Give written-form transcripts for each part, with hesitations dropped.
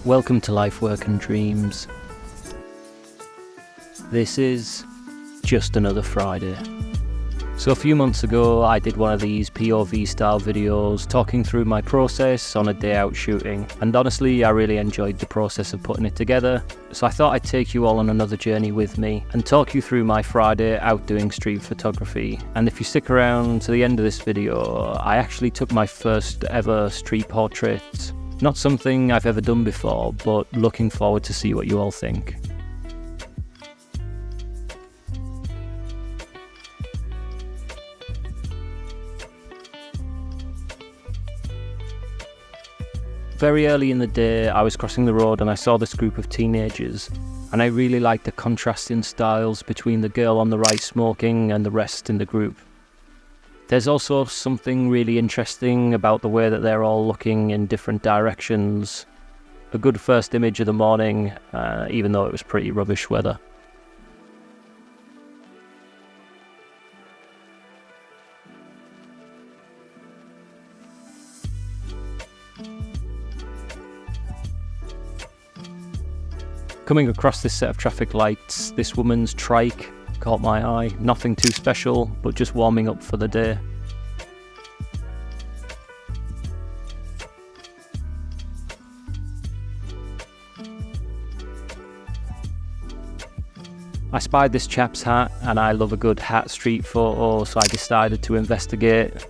Welcome to Life, Work and Dreams. This is just another Friday. So a few months ago I did one of these POV style videos talking through my process on a day out shooting, and honestly I really enjoyed the process of putting it together, so I thought I'd take you all on another journey with me and talk you through my Friday out doing street photography. And if you stick around to the end of this video, I actually took my first ever street portrait. Not something I've ever done before, but looking forward to see what you all think. Very early in the day, I was crossing the road and I saw this group of teenagers, and I really liked the contrasting styles between the girl on the right smoking and the rest in the group. There's also something really interesting about the way that they're all looking in different directions. A good first image of the morning, even though it was pretty rubbish weather. Coming across this set of traffic lights, this woman's trike caught my eye. Nothing too special, but just warming up for the day. I spied this chap's hat, and I love a good hat street photo, so I decided to investigate.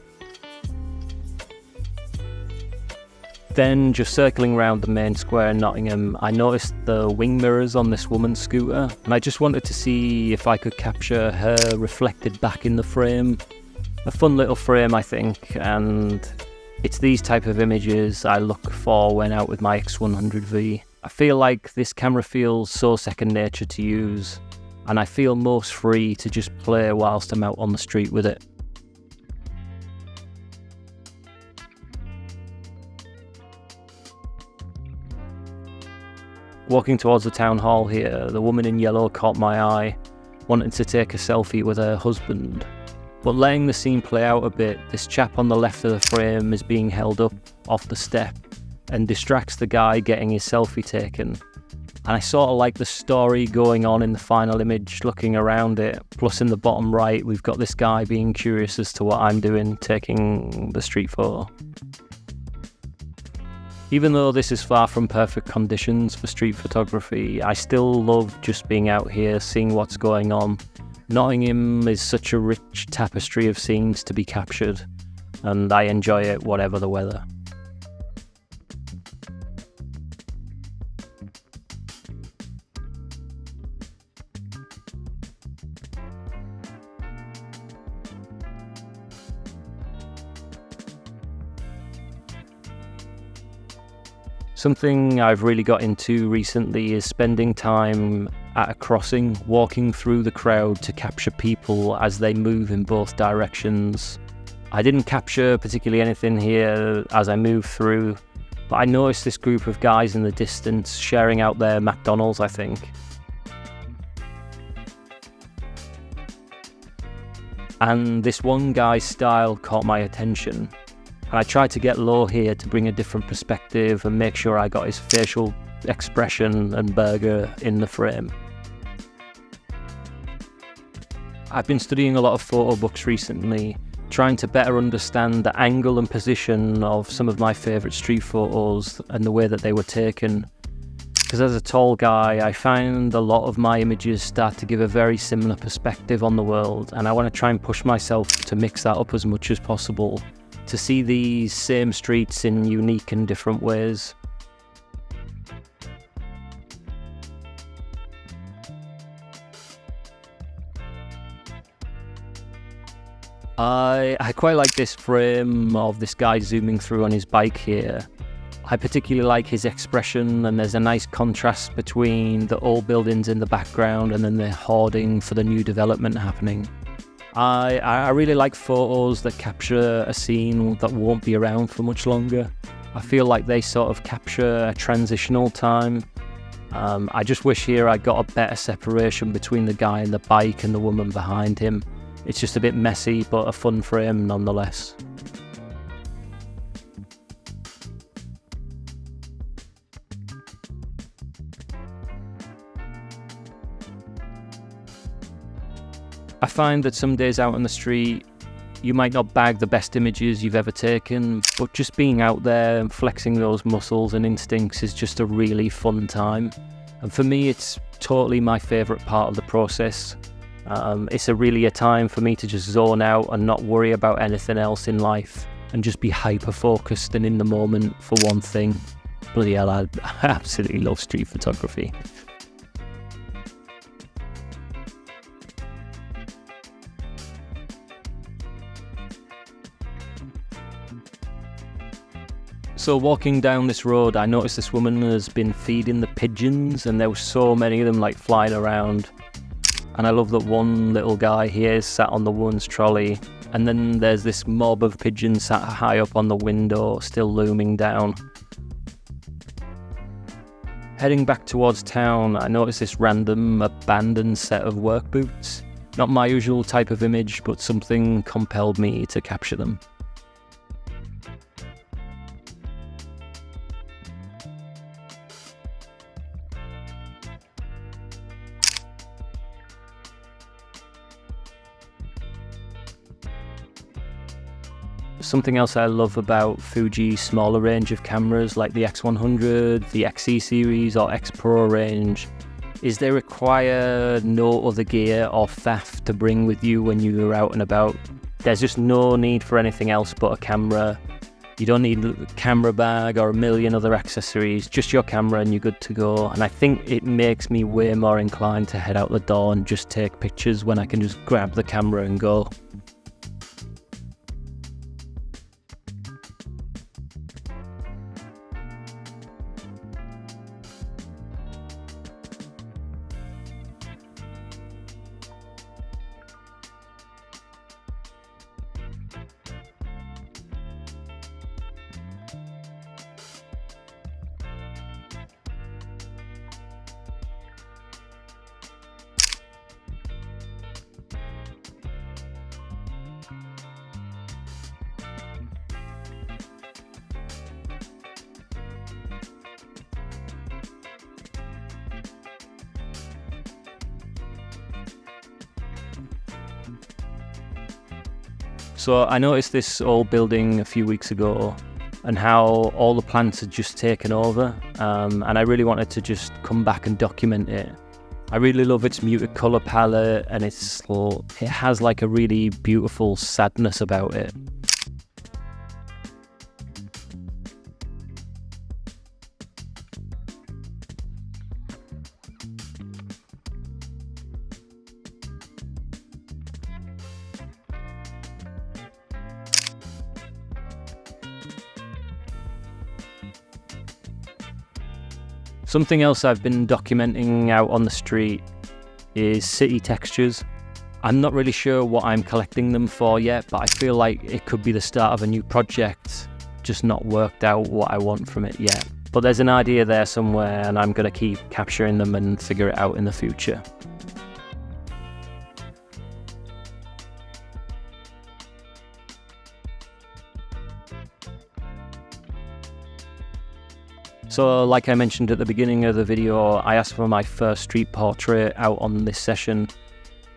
Then, just circling around the main square in Nottingham, I noticed the wing mirrors on this woman's scooter, and I just wanted to see if I could capture her reflected back in the frame. A fun little frame, I think, and it's these type of images I look for when out with my X100V. I feel like this camera feels so second nature to use, and I feel most free to just play whilst I'm out on the street with it. Walking towards the town hall here, the woman in yellow caught my eye, wanting to take a selfie with her husband. But letting the scene play out a bit, this chap on the left of the frame is being held up off the step and distracts the guy getting his selfie taken. And I sort of like the story going on in the final image, looking around it. Plus in the bottom right, we've got this guy being curious as to what I'm doing, taking the street photo. Even though this is far from perfect conditions for street photography, I still love just being out here, seeing what's going on. Nottingham is such a rich tapestry of scenes to be captured, and I enjoy it whatever the weather. Something I've really got into recently is spending time at a crossing, walking through the crowd to capture people as they move in both directions. I didn't capture particularly anything here as I moved through, but I noticed this group of guys in the distance sharing out their McDonald's, I think. And this one guy's style caught my attention. And I tried to get low here to bring a different perspective and make sure I got his facial expression and burger in the frame. I've been studying a lot of photo books recently, trying to better understand the angle and position of some of my favourite street photos and the way that they were taken. Because as a tall guy, I find a lot of my images start to give a very similar perspective on the world, and I want to try and push myself to mix that up as much as possible, to see these same streets in unique and different ways. I quite like this frame of this guy zooming through on his bike here. I particularly like his expression, and there's a nice contrast between the old buildings in the background and then the hoarding for the new development happening. I really like photos that capture a scene that won't be around for much longer. I feel like they sort of capture a transitional time. I just wish here I got a better separation between the guy in the bike and the woman behind him. It's just a bit messy, but a fun frame nonetheless. I find that some days out on the street, you might not bag the best images you've ever taken, but just being out there and flexing those muscles and instincts is just a really fun time. And for me, it's totally my favourite part of the process. It's really a time for me to just zone out and not worry about anything else in life and just be hyper-focused and in the moment for one thing. Bloody hell, I absolutely love street photography. So walking down this road, I noticed this woman has been feeding the pigeons, and there were so many of them like flying around. And I love that one little guy here is sat on the woman's trolley, and then there's this mob of pigeons sat high up on the window, still looming down. Heading back towards town, I noticed this random abandoned set of work boots. Not my usual type of image, but something compelled me to capture them. Something else I love about Fuji's smaller range of cameras like the X100, the XE series or X Pro range is they require no other gear or faff to bring with you when you're out and about. There's just no need for anything else but a camera. You don't need a camera bag or a million other accessories, just your camera and you're good to go. And I think it makes me way more inclined to head out the door and just take pictures when I can just grab the camera and go. So I noticed this old building a few weeks ago and how all the plants had just taken over, and I really wanted to just come back and document it. I really love its muted colour palette, and it has like a really beautiful sadness about it. Something else I've been documenting out on the street is city textures. I'm not really sure what I'm collecting them for yet, but I feel like it could be the start of a new project, just not worked out what I want from it yet. But there's an idea there somewhere, and I'm going to keep capturing them and figure it out in the future. So like I mentioned at the beginning of the video, I asked for my first street portrait out on this session,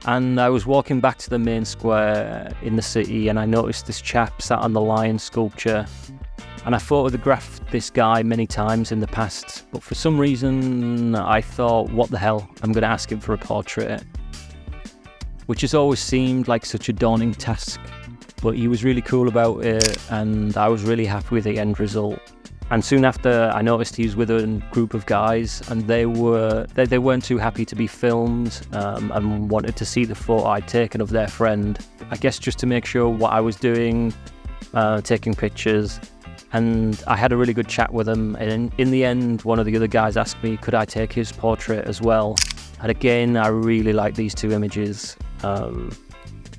and I was walking back to the main square in the city and I noticed this chap sat on the lion sculpture, and I photographed this guy many times in the past, but for some reason I thought, what the hell, I'm going to ask him for a portrait, which has always seemed like such a daunting task, but he was really cool about it and I was really happy with the end result. And soon after, I noticed he was with a group of guys, and they weren't too happy to be filmed and wanted to see the photo I'd taken of their friend. I guess just to make sure what I was doing, taking pictures. And I had a really good chat with them. And in the end, one of the other guys asked me, could I take his portrait as well? And again, I really like these two images. And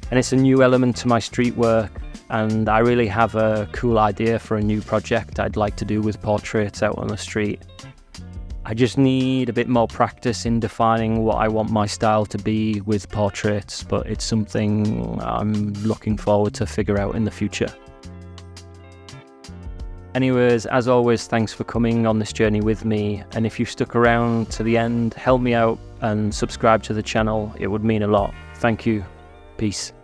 it's a new element to my street work. And I really have a cool idea for a new project I'd like to do with portraits out on the street. I just need a bit more practice in defining what I want my style to be with portraits, but it's something I'm looking forward to figure out in the future. Anyways, as always, thanks for coming on this journey with me, and if you stuck around to the end, help me out and subscribe to the channel. It would mean a lot. Thank you. Peace.